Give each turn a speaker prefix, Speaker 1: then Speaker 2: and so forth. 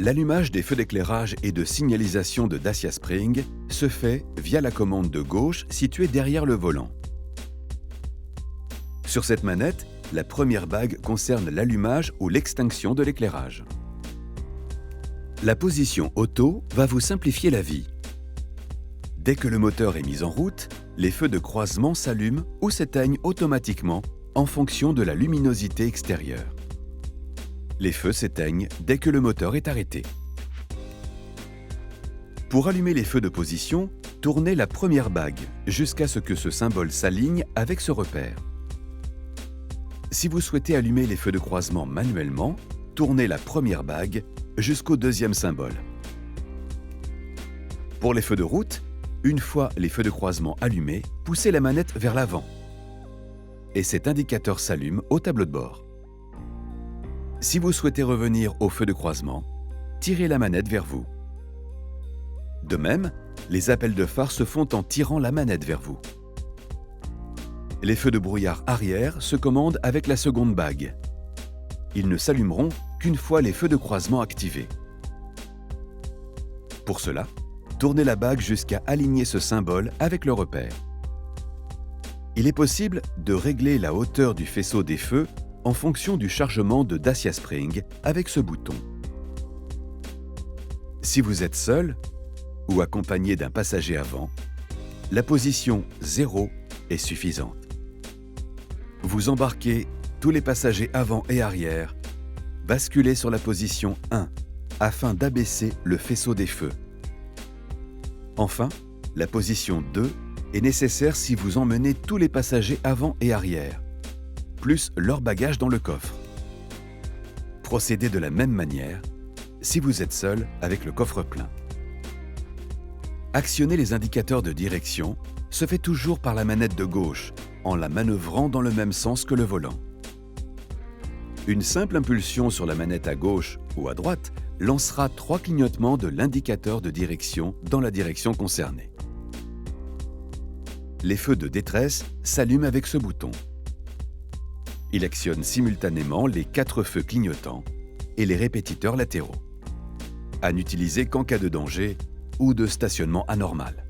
Speaker 1: L'allumage des feux d'éclairage et de signalisation de Dacia Spring se fait via la commande de gauche située derrière le volant. Sur cette manette, la première bague concerne l'allumage ou l'extinction de l'éclairage. La position auto va vous simplifier la vie. Dès que le moteur est mis en route, les feux de croisement s'allument ou s'éteignent automatiquement en fonction de la luminosité extérieure. Les feux s'éteignent dès que le moteur est arrêté. Pour allumer les feux de position, tournez la première bague jusqu'à ce que ce symbole s'aligne avec ce repère. Si vous souhaitez allumer les feux de croisement manuellement, tournez la première bague jusqu'au deuxième symbole. Pour les feux de route, une fois les feux de croisement allumés, poussez la manette vers l'avant et cet indicateur s'allume au tableau de bord. Si vous souhaitez revenir au feu de croisement, tirez la manette vers vous. De même, les appels de phare se font en tirant la manette vers vous. Les feux de brouillard arrière se commandent avec la seconde bague. Ils ne s'allumeront qu'une fois les feux de croisement activés. Pour cela, tournez la bague jusqu'à aligner ce symbole avec le repère. Il est possible de régler la hauteur du faisceau des feux en fonction du chargement de Dacia Spring avec ce bouton. Si vous êtes seul ou accompagné d'un passager avant, la position 0 est suffisante. Vous embarquez tous les passagers avant et arrière, basculez sur la position 1 afin d'abaisser le faisceau des feux. Enfin, la position 2 est nécessaire si vous emmenez tous les passagers avant et arrière, plus leur bagage dans le coffre. Procédez de la même manière si vous êtes seul avec le coffre plein. Actionner les indicateurs de direction se fait toujours par la manette de gauche, en la manœuvrant dans le même sens que le volant. Une simple impulsion sur la manette à gauche ou à droite lancera 3 clignotements de l'indicateur de direction dans la direction concernée. Les feux de détresse s'allument avec ce bouton. Il actionne simultanément les 4 feux clignotants et les répétiteurs latéraux, à n'utiliser qu'en cas de danger ou de stationnement anormal.